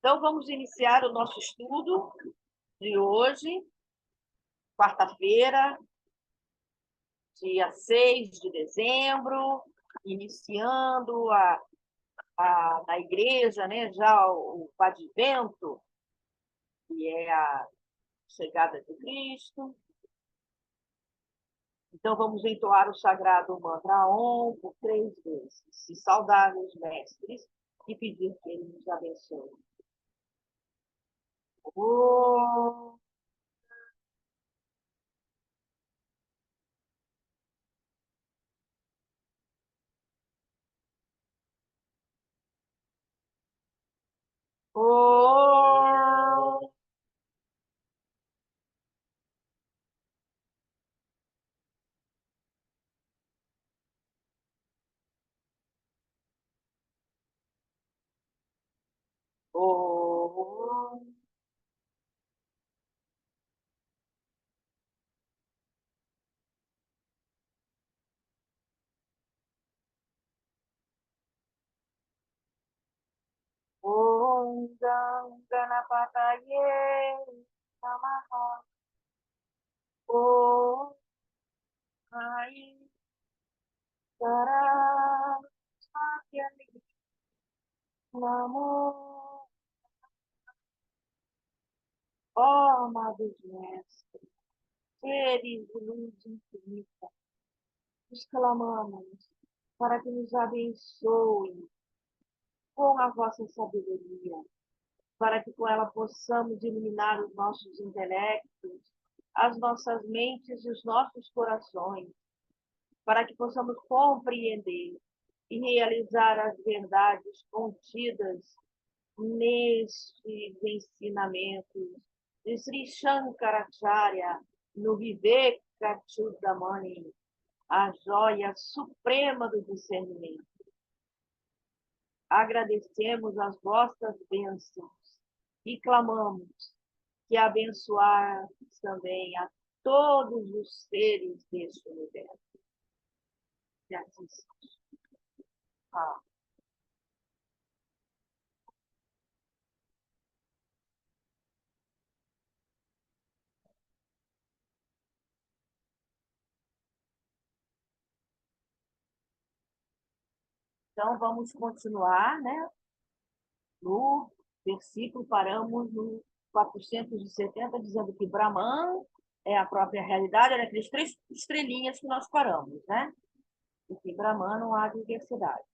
Então, vamos iniciar o nosso estudo de hoje, quarta-feira, dia 6 de dezembro, iniciando na igreja, né, já o Advento, que é a chegada de Cristo. Então, vamos entoar o sagrado mantra Om por 3 vezes. Se saudar os mestres e pedir que ele nos abençoe. Om. Om. Om. Om Ganapataye Namaha. Om Ai Saraswati Namo. Ó, amados mestres, seres de luz infinita, exclamamos para que nos abençoe com a vossa sabedoria, para que com ela possamos iluminar os nossos intelectos, as nossas mentes e os nossos corações, para que possamos compreender e realizar as verdades contidas nestes ensinamentos de Sri Shankaracharya no Vivekachudamani, a joia suprema do discernimento. Agradecemos as vossas bênçãos e clamamos que abençoar também a todos os seres deste universo. E assim seja. Então, vamos continuar, né? No versículo, paramos no 470, dizendo que Brahman é a própria realidade, era aqueles 3 estrelinhas que nós paramos, né? E que Brahman não há diversidade.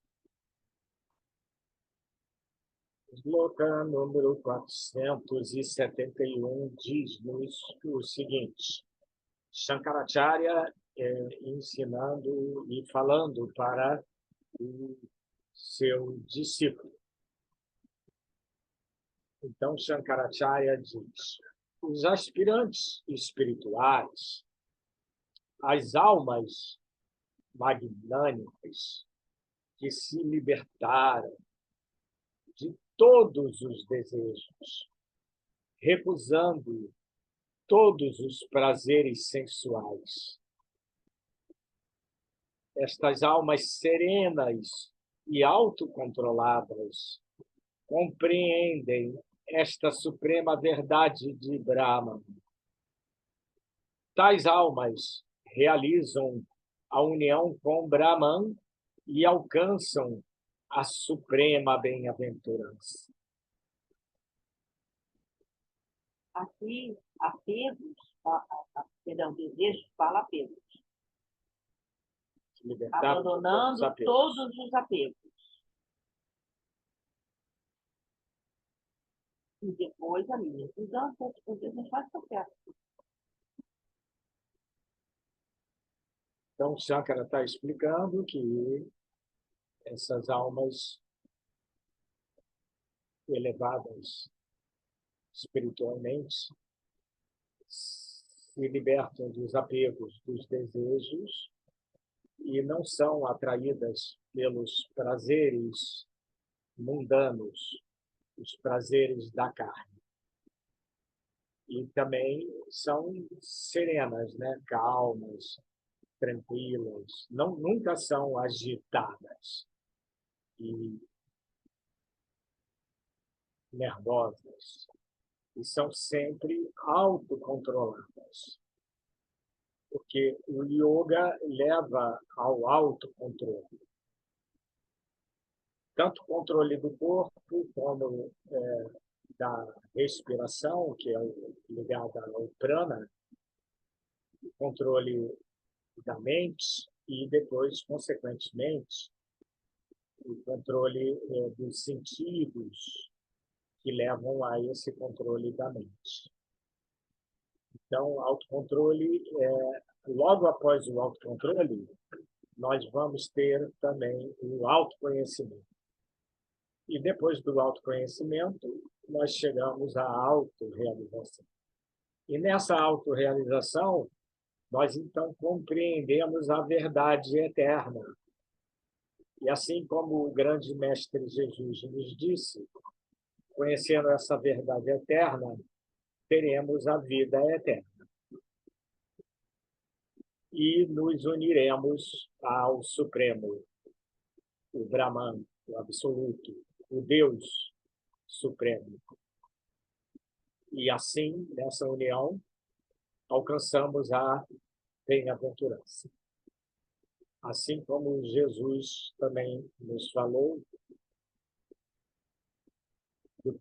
Sloka número 471 diz-nos o seguinte: Shankaracharya ensinando e falando para o seu discípulo. Então, Shankaracharya diz: os aspirantes espirituais, as almas magnânimas que se libertaram de todos os desejos, recusando todos os prazeres sensuais. Estas almas serenas e autocontroladas compreendem esta suprema verdade de Brahman. Tais almas realizam a união com Brahman e alcançam a suprema bem-aventurança. Aqui, desejos, fala apegos. Abandonando todos os apegos. E depois a minha mudança, depois a gente faz processo. Então, Shankara está explicando que essas almas elevadas espiritualmente se libertam dos apegos, dos desejos e não são atraídas pelos prazeres mundanos, os prazeres da carne. E também são serenas, né? Calmas, tranquilas, nunca são agitadas. E nervosas e são sempre autocontroladas, porque o yoga leva ao autocontrole. Tanto o controle do corpo como da respiração, que é ligado ao prana, o controle da mente e depois, consequentemente, o controle dos sentidos que levam a esse controle da mente. Então, autocontrole, logo após o autocontrole, nós vamos ter também o autoconhecimento. E depois do autoconhecimento, nós chegamos à autorrealização. E nessa autorrealização, nós então compreendemos a verdade eterna. E assim como o grande mestre Jesus nos disse, conhecendo essa verdade eterna, teremos a vida eterna. E nos uniremos ao Supremo, o Brahman, o Absoluto, o Deus Supremo. E assim, nessa união, alcançamos a bem-aventurança. Assim como Jesus também nos falou do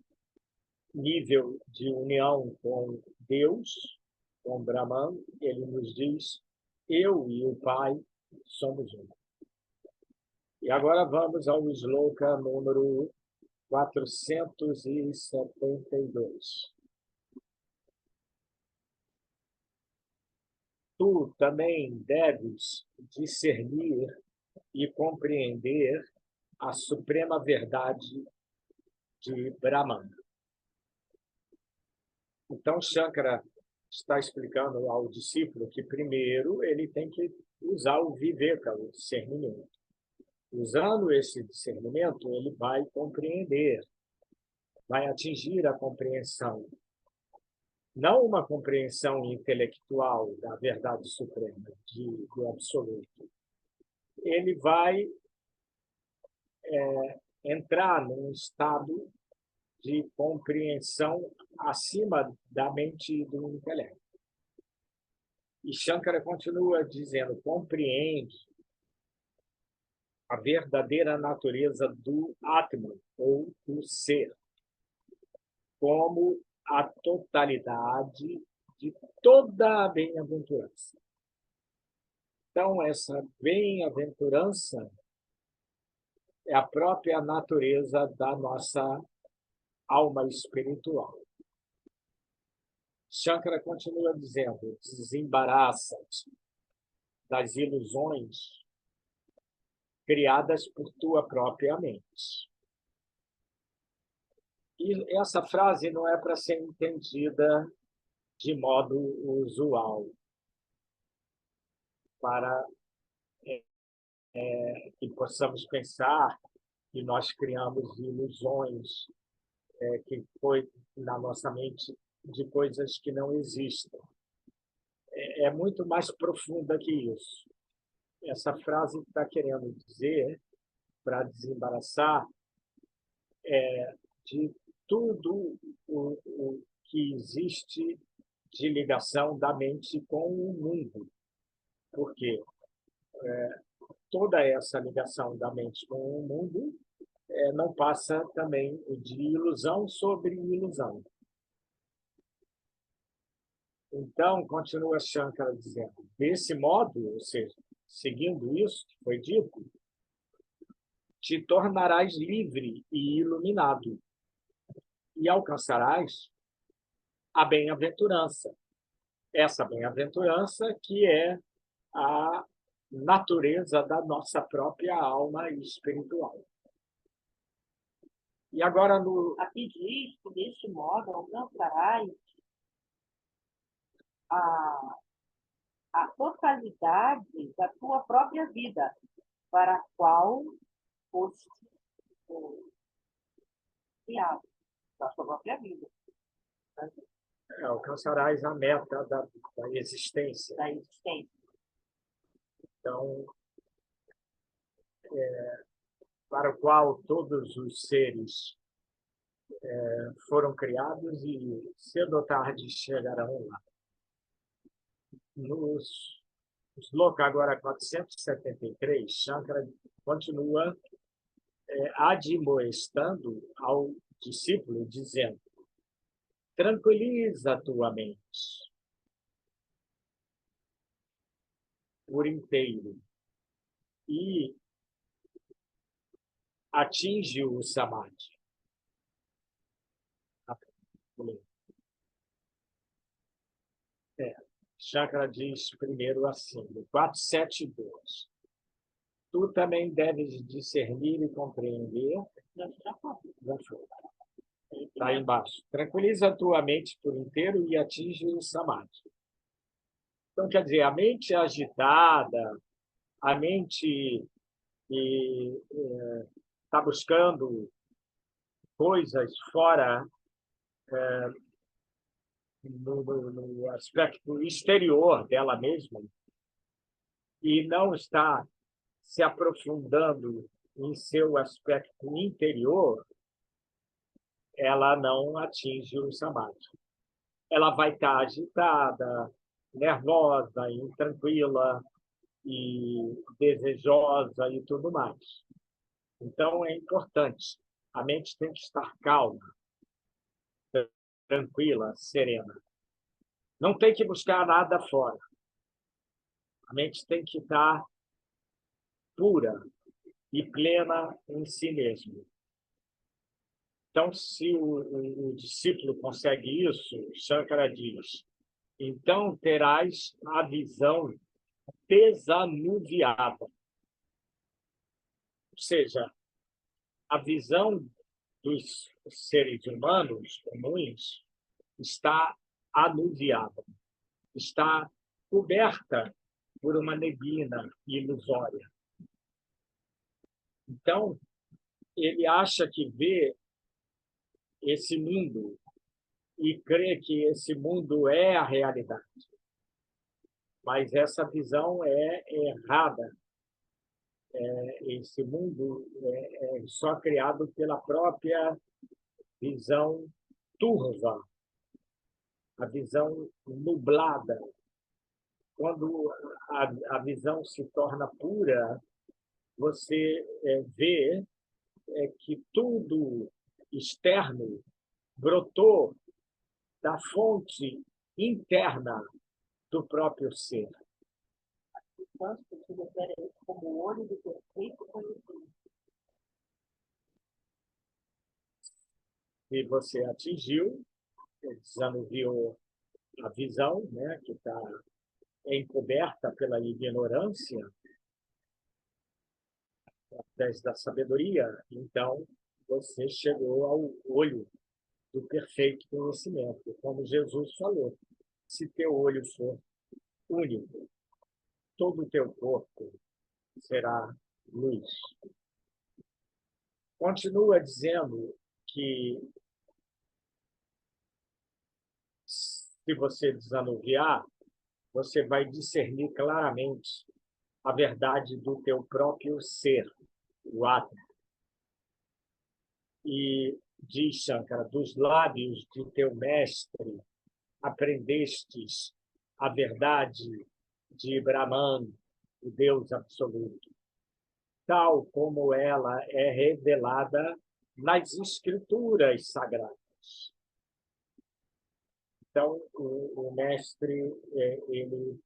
nível de união com Deus, com Brahman, ele nos diz: eu e o Pai somos um. E agora vamos ao sloka número 472. Tu também deves discernir e compreender a suprema verdade de Brahman. Então, Shankara está explicando ao discípulo que, primeiro, ele tem que usar o viveka, o discernimento. Usando esse discernimento, ele vai compreender, vai atingir a compreensão. Não uma compreensão intelectual da verdade suprema, do absoluto. Ele vai entrar num estado de compreensão acima da mente e do intelecto. E Shankara continua dizendo: compreende a verdadeira natureza do Atman, ou do ser, como a totalidade de toda a bem-aventurança. Então, essa bem-aventurança é a própria natureza da nossa alma espiritual. Shankara continua dizendo: desembaraça-te das ilusões criadas por tua própria mente. E essa frase não é para ser entendida de modo usual, para que possamos pensar que nós criamos ilusões que foi na nossa mente de coisas que não existem. É muito mais profunda que isso. Essa frase está querendo dizer, para desembaraçar, de tudo o que existe de ligação da mente com o mundo. Porque toda essa ligação da mente com o mundo não passa também de ilusão sobre ilusão. Então, continua Shankara dizendo, desse modo, ou seja, seguindo isso que foi dito, te tornarás livre e iluminado e alcançarás a bem-aventurança. Essa bem-aventurança que é a natureza da nossa própria alma espiritual. E agora, a pedir isto, deste modo, alcançarás a totalidade da tua própria vida, para a qual foste criado, da tua própria vida. Alcançarás a meta da existência. Da existência. Então, para o qual todos os seres foram criados e cedo ou tarde chegarão lá. Nos Sloka agora 473, Shankara continua admoestando ao discípulo, dizendo: tranquiliza a tua mente por inteiro e atinge o samadhi. Shankara diz primeiro assim, no 472. Tu também deves discernir e compreender. Já foi. Está aí embaixo. Tranquiliza a tua mente por inteiro e atinge o samadhi. Então, quer dizer, a mente agitada, a mente que está buscando coisas fora, no aspecto exterior dela mesma, e não está se aprofundando em seu aspecto interior, ela não atinge o samadhi. Ela vai estar agitada, nervosa, intranquila e desejosa e tudo mais. Então, é importante. A mente tem que estar calma, tranquila, serena. Não tem que buscar nada fora. A mente tem que estar pura e plena em si mesmo. Então, se o discípulo consegue isso, Shankara diz, então terás a visão desanuviada. Ou seja, a visão dos seres humanos comuns está anuviada, está coberta por uma neblina ilusória. Então, ele acha que vê esse mundo e crê que esse mundo é a realidade. Mas essa visão é errada. Esse mundo é só criado pela própria visão turva, a visão nublada. Quando a visão se torna pura, você vê que tudo externo brotou da fonte interna do próprio ser. Como o olho do perfeito conhecimento. E você atingiu, desanuviou a visão, né, que está encoberta pela ignorância, através da sabedoria. Então, você chegou ao olho do perfeito conhecimento. Como Jesus falou, se teu olho for único, todo o teu corpo será luz. Continua dizendo que se você desanuviar, você vai discernir claramente a verdade do teu próprio ser, o Atma. E diz Shankara, dos lábios de teu mestre aprendestes a verdade de Brahman, o Deus absoluto, tal como ela é revelada nas escrituras sagradas. Então, o mestre, ele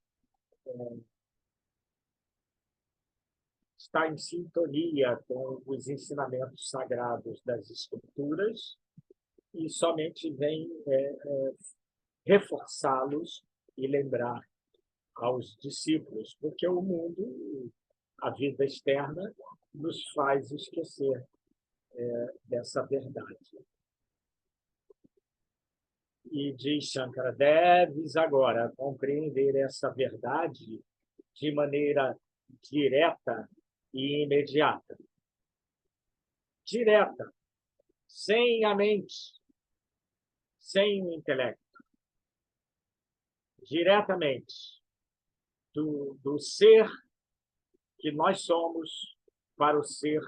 está em sintonia com os ensinamentos sagrados das escrituras e somente vem reforçá-los e lembrar aos discípulos, porque o mundo, a vida externa, nos faz esquecer dessa verdade. E diz Shankara, deves agora compreender essa verdade de maneira direta e imediata. Direta, sem a mente, sem o intelecto. Diretamente, do ser que nós somos para o ser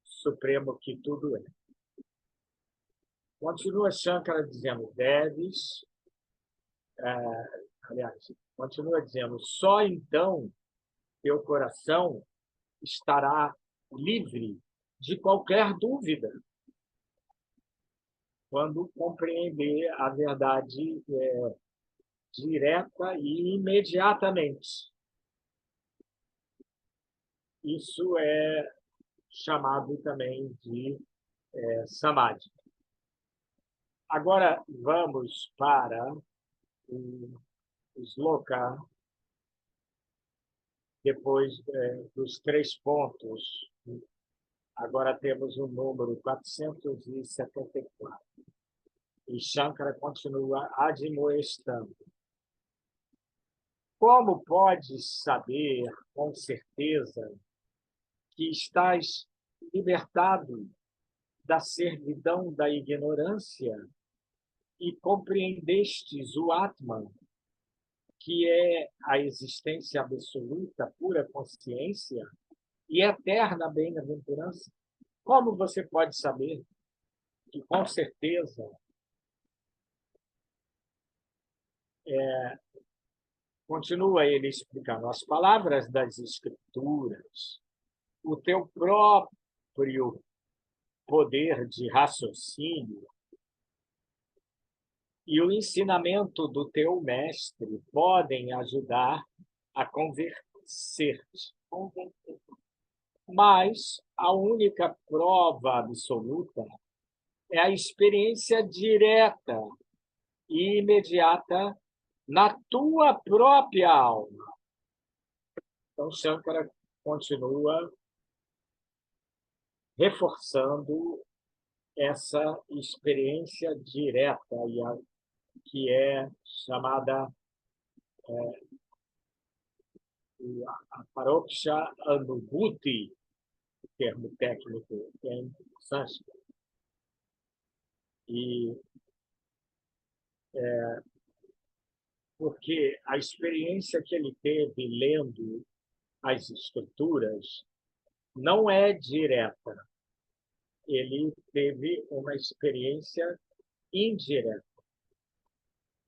supremo que tudo é. Continua Shankara dizendo, deves, aliás, continua dizendo, só então teu coração estará livre de qualquer dúvida quando compreender a verdade direta e imediatamente. Isso é chamado também de samadhi. Agora vamos para o sloka, depois dos 3 pontos. Agora temos o número 474. E Shankara continua admoestando. Como podes saber com certeza que estás libertado da servidão da ignorância e compreendestes o Atman, que é a existência absoluta, pura consciência e eterna bem-aventurança? Como você pode saber que, com certeza, continua ele explicando, as palavras das Escrituras, o teu próprio poder de raciocínio e o ensinamento do teu mestre podem ajudar a convencer-te. Mas a única prova absoluta é a experiência direta e imediata na tua própria alma. Então, Shankara continua reforçando essa experiência direta, que é chamada a Paroksha Anubhuti, termo técnico em sânscrito. E porque a experiência que ele teve lendo as escrituras não é direta. Ele teve uma experiência indireta.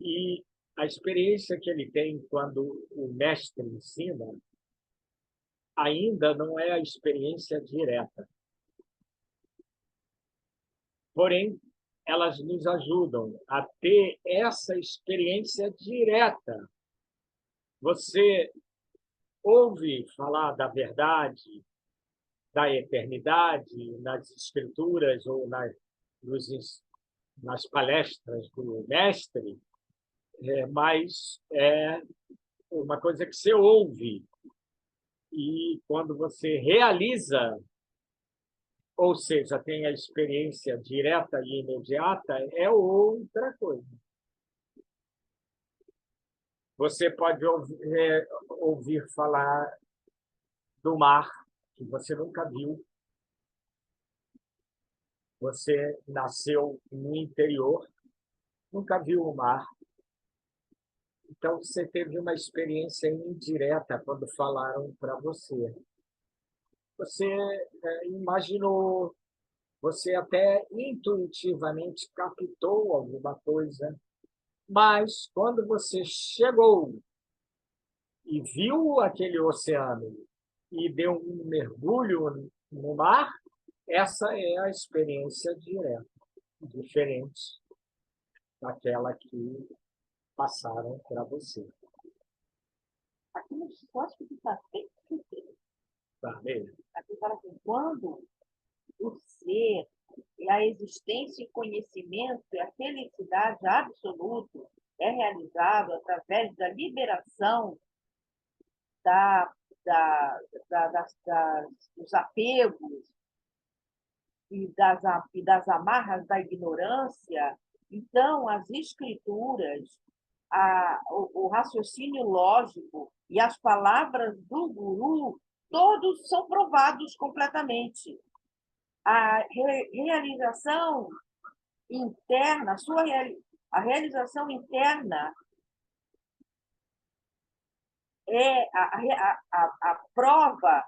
E a experiência que ele tem quando o mestre ensina ainda não é a experiência direta. Porém, elas nos ajudam a ter essa experiência direta. Você ouve falar da verdade, da eternidade nas escrituras ou nas palestras do mestre, mas é uma coisa que você ouve. E quando você realiza, ou seja, tem a experiência direta e imediata, é outra coisa. Você pode ouvir falar do mar, que você nunca viu. Você nasceu no interior, nunca viu o mar. Então, você teve uma experiência indireta quando falaram para você. Você imaginou, você até intuitivamente captou alguma coisa, mas quando você chegou e viu aquele oceano e deu um mergulho no mar, essa é a experiência direta, diferente daquela que passaram para você. Aqui no sócio está bem Tá mesmo? aqui fala assim, quando o ser e a existência e conhecimento e a felicidade absoluta é realizado através da liberação da, dos apegos e das amarras da ignorância, então as escrituras, o raciocínio lógico e as palavras do guru, todos são provados completamente. A realização interna, a realização interna é a prova,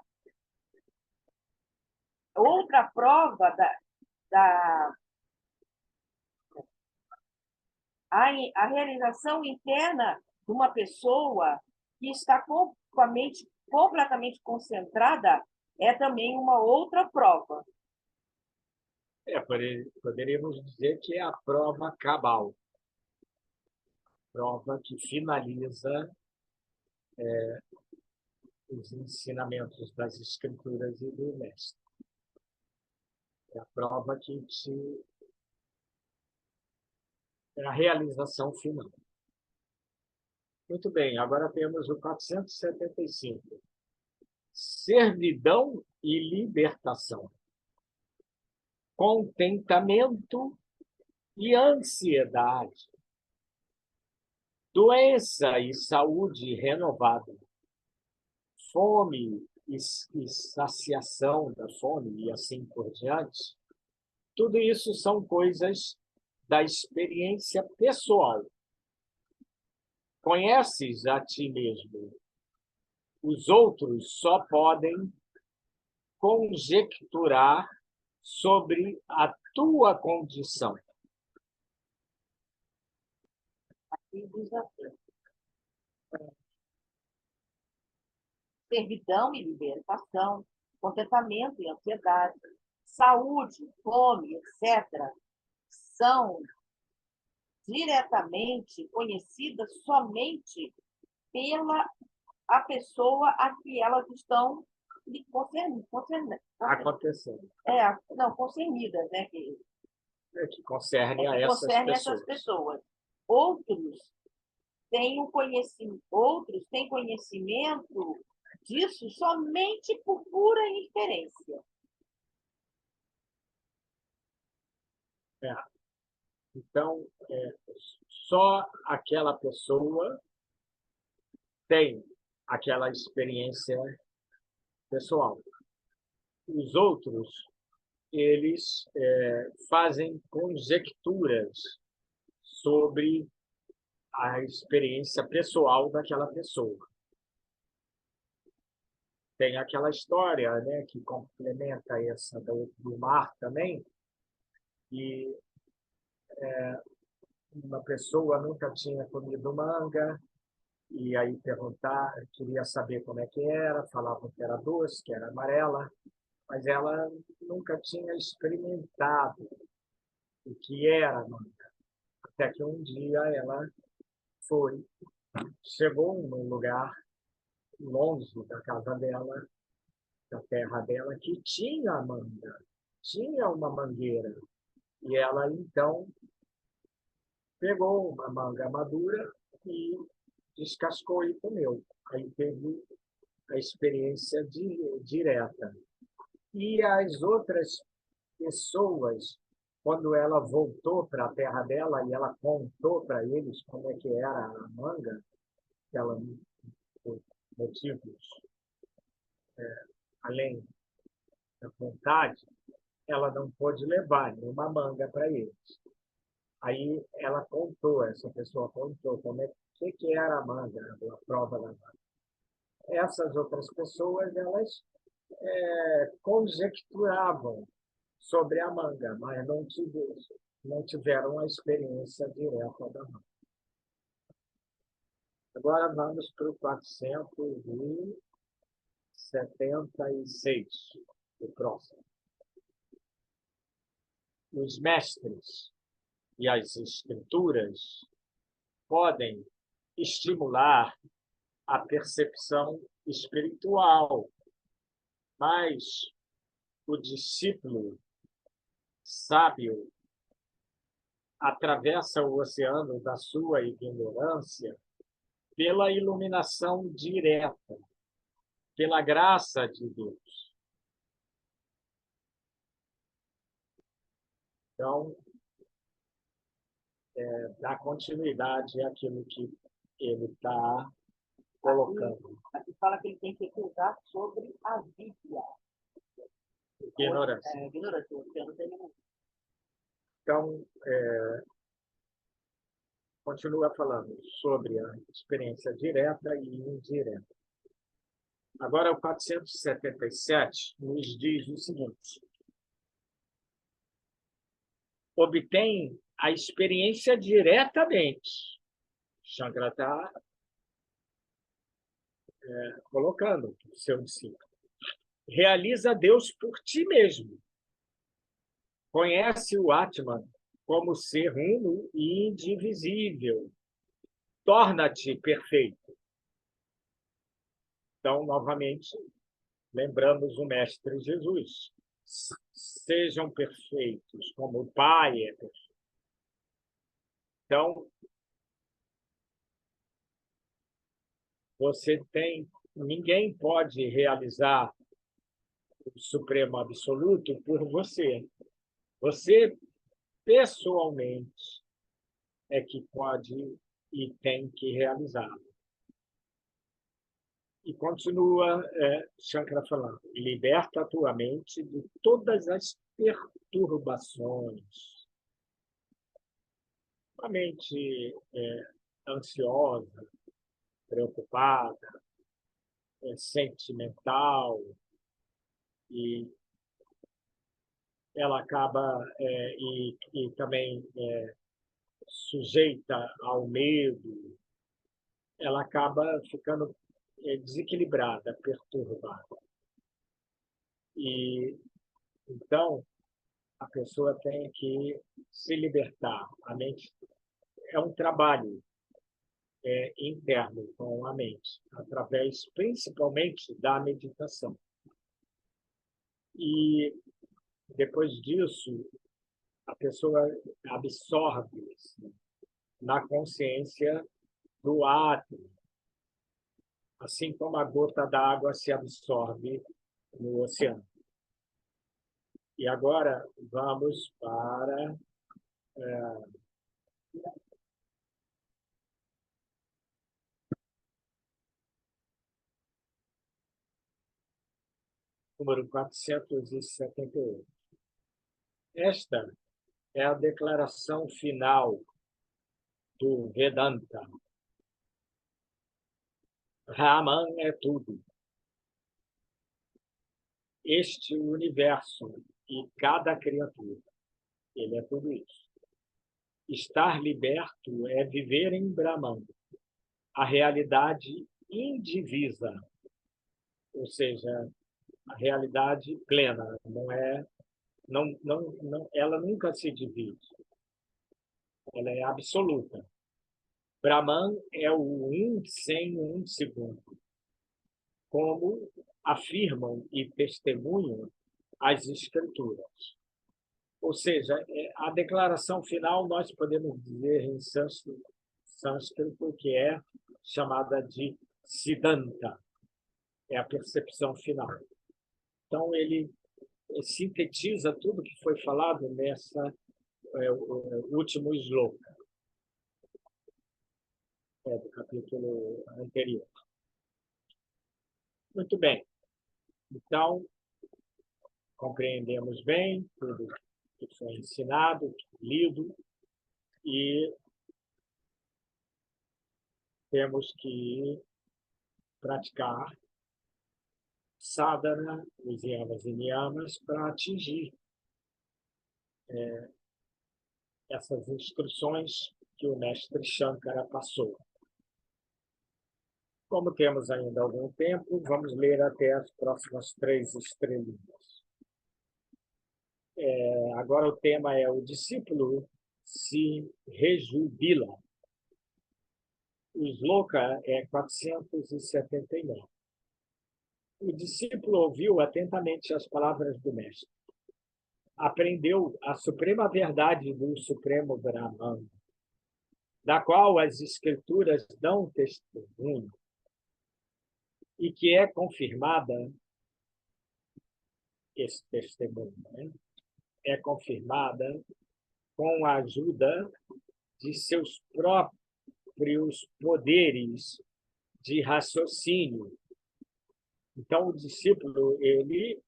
outra prova a realização interna de uma pessoa que está com a mente completamente concentrada é também uma outra prova. Poderíamos dizer que é a prova cabal, prova que finaliza os ensinamentos das Escrituras e do Mestre. É a prova que é a realização final. Muito bem, agora temos o 475. Servidão e libertação. Contentamento e ansiedade. Doença e saúde renovada. Fome e saciação da fome e assim por diante. Tudo isso são coisas da experiência pessoal. Conheces a ti mesmo. Os outros só podem conjecturar sobre a tua condição. Aqui diz assim: servidão e libertação, contentamento e ansiedade, saúde, fome, etc., são diretamente conhecidas somente pela a pessoa a que elas estão Acontecendo. concernidas, né? Que concerne a essas pessoas. Outros têm conhecimento disso somente por pura inferência. Então, só aquela pessoa tem aquela experiência pessoal. Os outros, eles fazem conjecturas sobre a experiência pessoal daquela pessoa. Tem aquela história, né, que complementa essa do mar também, e uma pessoa nunca tinha comido manga, e aí queria saber como é que era, falavam que era doce, que era amarela, mas ela nunca tinha experimentado o que era manga. Até que um dia ela chegou num lugar longe da casa dela, da terra dela, que tinha manga, tinha uma mangueira. E ela, então, pegou uma manga madura e descascou e comeu. Aí teve a experiência direta. E as outras pessoas, quando ela voltou para a terra dela e ela contou para eles como é que era a manga, ela, por motivos além da vontade, ela não pôde levar nenhuma manga para eles. Aí essa pessoa contou como que era a manga, a prova da manga. Essas outras pessoas, elas conjecturavam sobre a manga, mas não tiveram a experiência direta da manga. Agora vamos para o 476, o próximo. Os mestres e as escrituras podem estimular a percepção espiritual, mas o discípulo sábio atravessa o oceano da sua ignorância pela iluminação direta, pela graça de Deus. Então, dá continuidade àquilo que ele está colocando. Aqui fala que ele tem que estudar sobre a Bíblia. Ignorância. Então, continua falando sobre a experiência direta e indireta. Agora, o 477 nos diz o seguinte: obtém a experiência diretamente. Shankara está colocando o seu discípulo. Realiza Deus por ti mesmo. Conhece o Atman como ser uno e indivisível. Torna-te perfeito. Então, novamente, lembramos o Mestre Jesus. Sejam perfeitos, como o Pai é perfeito. Então, ninguém pode realizar o Supremo Absoluto por você. Você, pessoalmente, é que pode e tem que realizar. E continua Shankara falando, liberta a tua mente de todas as perturbações. A mente ansiosa, preocupada, sentimental, e ela acaba e também sujeita ao medo, ela acaba ficando desequilibrada, perturbada. E então a pessoa tem que se libertar. A mente é um trabalho interno com a mente, através principalmente da meditação. E depois disso, a pessoa absorve na consciência do átomo, assim como a gota d'água se absorve no oceano. E agora vamos para número 478. Esta é a declaração final do Vedanta. Raman é tudo. Este universo e cada criatura, ele é tudo isso. Estar liberto é viver em Brahman, a realidade indivisa, ou seja, a realidade plena, ela nunca se divide, ela é absoluta. Brahman é o um sem um segundo, como afirmam e testemunham as escrituras. Ou seja, a declaração final nós podemos dizer em sânscrito que é chamada de Siddhanta, é a percepção final. Então, ele sintetiza tudo que foi falado nessa último sloka do capítulo anterior. Muito bem. Então, compreendemos bem tudo que foi ensinado, lido, e temos que praticar sadhana, os yamas e niyamas, para atingir essas instruções que o mestre Shankara passou. Como temos ainda algum tempo, vamos ler até as próximas 3 estrelinhas. Agora o tema é o discípulo se rejubila. O sloka é 479. O discípulo ouviu atentamente as palavras do mestre. Aprendeu a suprema verdade do Supremo Brahman, da qual as escrituras dão testemunho, e que é confirmada, esse testemunho, é confirmada com a ajuda de seus próprios poderes de raciocínio. Então, o discípulo, ele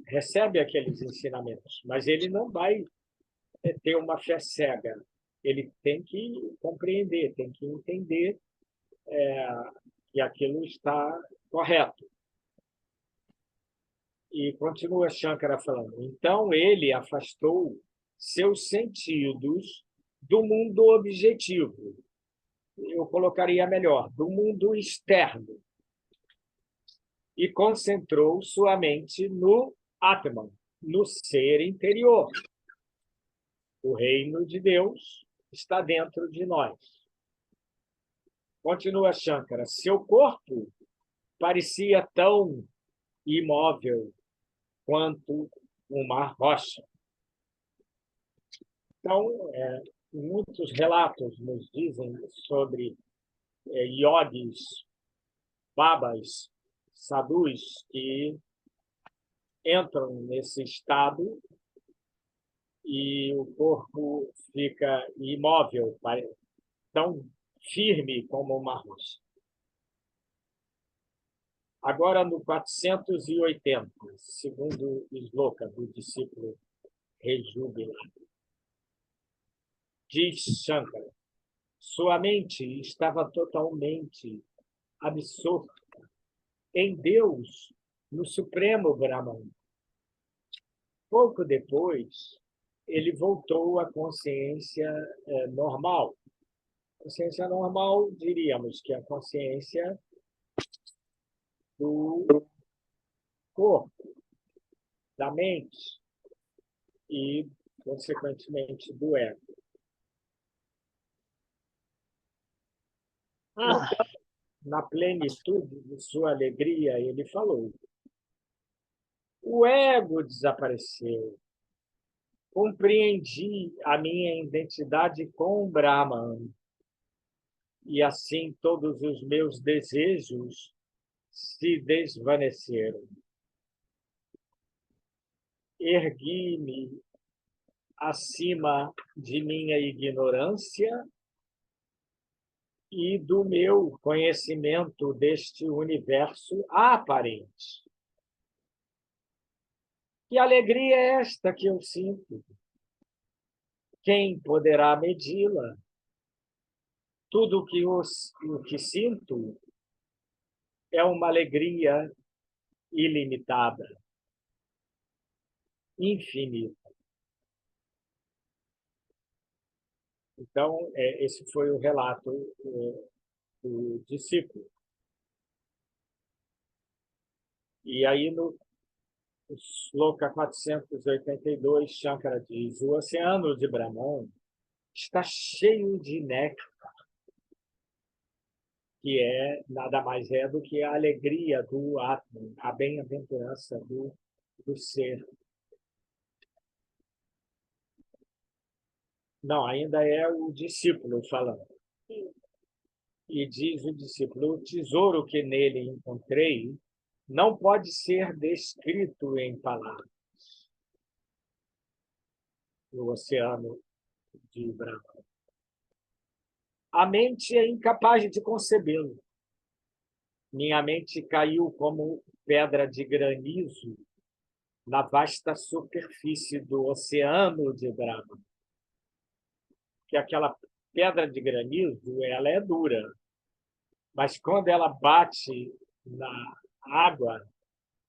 recebe aqueles ensinamentos, mas ele não vai ter uma fé cega. Ele tem que compreender, tem que entender que aquilo está correto. E continua Shankara falando. Então, ele afastou seus sentidos do mundo objetivo. Eu colocaria melhor, do mundo externo. E concentrou sua mente no Atman, no ser interior. O reino de Deus está dentro de nós. Continua Shankara. Seu corpo parecia tão imóvel quanto uma rocha. Então, muitos relatos nos dizem sobre yogis, babas, sadhus que entram nesse estado e o corpo fica imóvel, tão firme como uma rocha. Agora, no 480, segundo Sloka, do discípulo Rejubila, diz Shankara, sua mente estava totalmente absorta em Deus, no Supremo Brahman. Pouco depois, ele voltou à consciência normal. Consciência normal, diríamos que é a consciência do corpo, da mente e, consequentemente, do ego. Na plenitude de sua alegria, ele falou: o ego desapareceu. Compreendi a minha identidade com o Brahman. E assim todos os meus desejos se desvaneceram. Ergui-me acima de minha ignorância e do meu conhecimento deste universo aparente. Que alegria é esta que eu sinto? Quem poderá medi-la? Tudo o que sinto é uma alegria ilimitada, infinita. Então, esse foi o relato do discípulo. E aí, no Sloka 482, Shankara diz: o oceano de Brahman está cheio de néctar, que nada mais do que a alegria do Atman, a bem-aventurança do ser. Não, ainda é o discípulo falando. E diz o discípulo: o tesouro que nele encontrei não pode ser descrito em palavras. O oceano de Brahma. A mente é incapaz de concebê-lo. Minha mente caiu como pedra de granizo na vasta superfície do oceano de Brahma. Que aquela pedra de granizo, ela é dura, mas quando ela bate na água,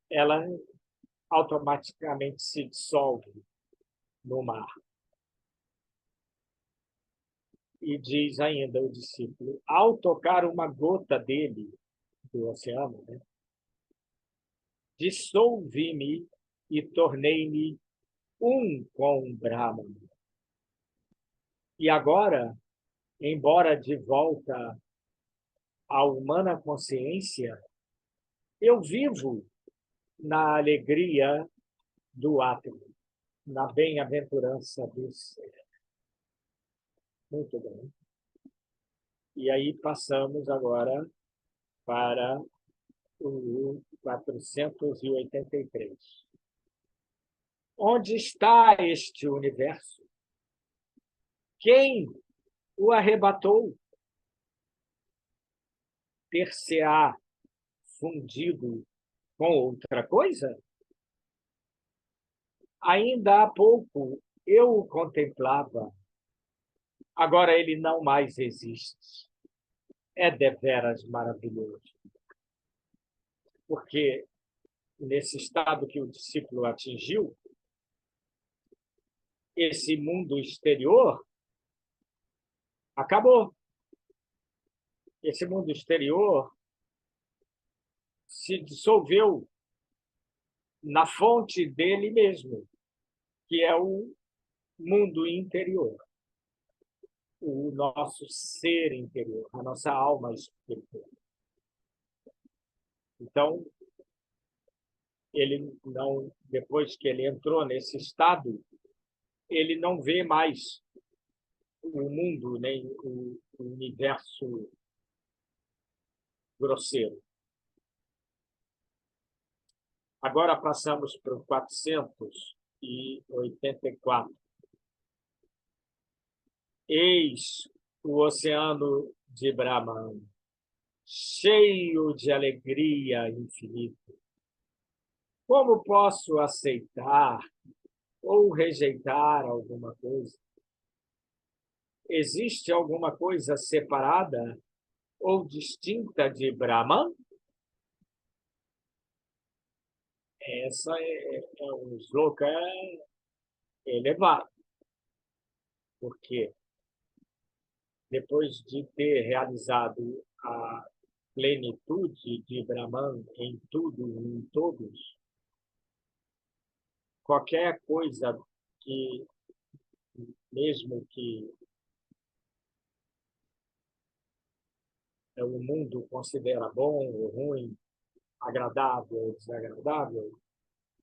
ela automaticamente se dissolve no mar. E diz ainda o discípulo: ao tocar uma gota dele, do oceano, dissolvi-me e tornei-me um com Brahman. E agora, embora de volta à humana consciência, eu vivo na alegria do átomo, na bem-aventurança do ser. Muito bem. E aí passamos agora para o 483. Onde está este universo? Quem o arrebatou? Ter-se-á fundido com outra coisa? Ainda há pouco eu o contemplava, agora ele não mais existe. É deveras maravilhoso. Porque nesse estado que o discípulo atingiu, esse mundo exterior acabou. Esse mundo exterior se dissolveu na fonte dele mesmo, que é o mundo interior, o nosso ser interior, a nossa alma espiritual. Então, ele não, depois que ele entrou nesse estado, ele não vê mais o mundo, nem o universo grosseiro. Agora passamos para o 484. Eis o oceano de Brahman, cheio de alegria infinita. Como posso aceitar ou rejeitar alguma coisa? Existe alguma coisa separada ou distinta de Brahman? Essa é um sloka elevado, porque depois de ter realizado a plenitude de Brahman em tudo e em todos, qualquer coisa que, mesmo que o mundo considera bom ou ruim, agradável ou desagradável,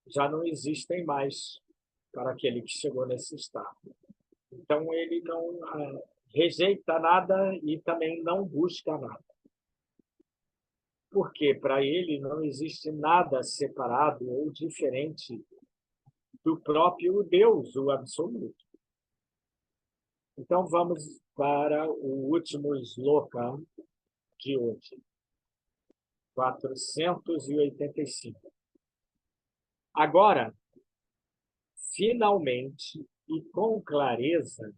já não existem mais para aquele que chegou nesse estado. Então, ele não rejeita nada e também não busca nada. Porque para ele não existe nada separado ou diferente do próprio Deus, o absoluto. Então, vamos para o último sloka de hoje, 485. Agora, finalmente e com clareza,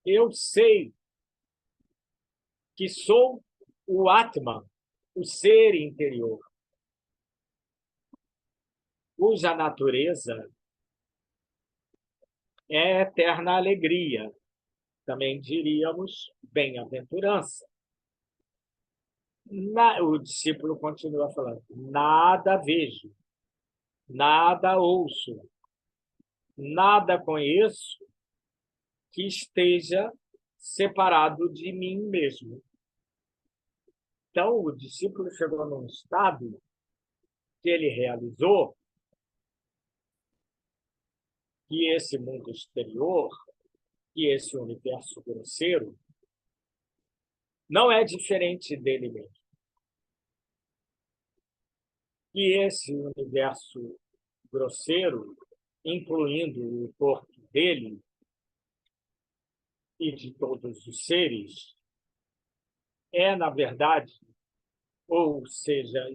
eu sei que sou o Atman, o ser interior, cuja natureza é eterna alegria, também diríamos bem-aventurança. O discípulo continua falando: nada vejo, nada ouço, nada conheço que esteja separado de mim mesmo. Então, o discípulo chegou num estado que ele realizou que esse mundo exterior, que esse universo grosseiro, não é diferente dele mesmo. Que esse universo grosseiro, incluindo o corpo dele e de todos os seres, é, na verdade, ou seja,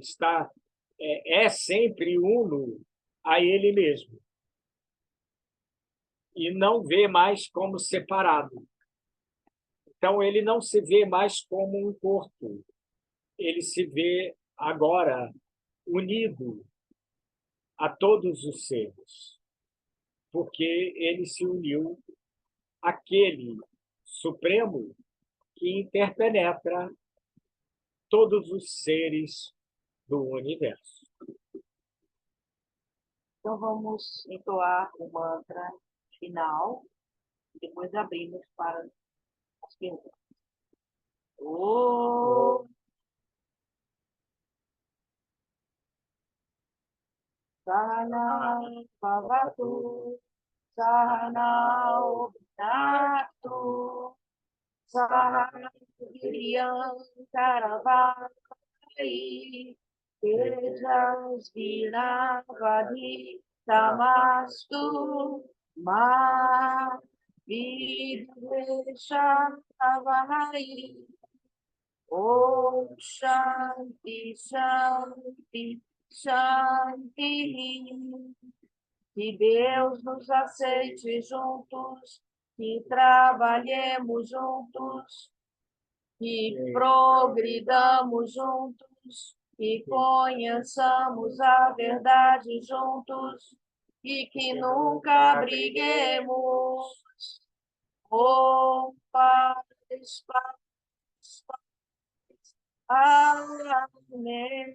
é sempre uno a ele mesmo. E não vê mais como separado. Então, ele não se vê mais como um corpo. Ele se vê agora unido a todos os seres, porque ele se uniu àquele Supremo que interpenetra todos os seres do universo. Então, vamos entoar o mantra final e depois abrimos para as perguntas. Om Sahana Bhavatu Sahana Bhunaktu Sahana Viryam Karavai Tejasvinavadhi Tamastu Ma Vidveshavahai Om Shanti Shanti Shanti. Que Deus nos aceite juntos, que trabalhemos juntos, que progridamos juntos, que conheçamos a verdade juntos, e que nunca briguemos. Oh, paz, paz, paz. Amém.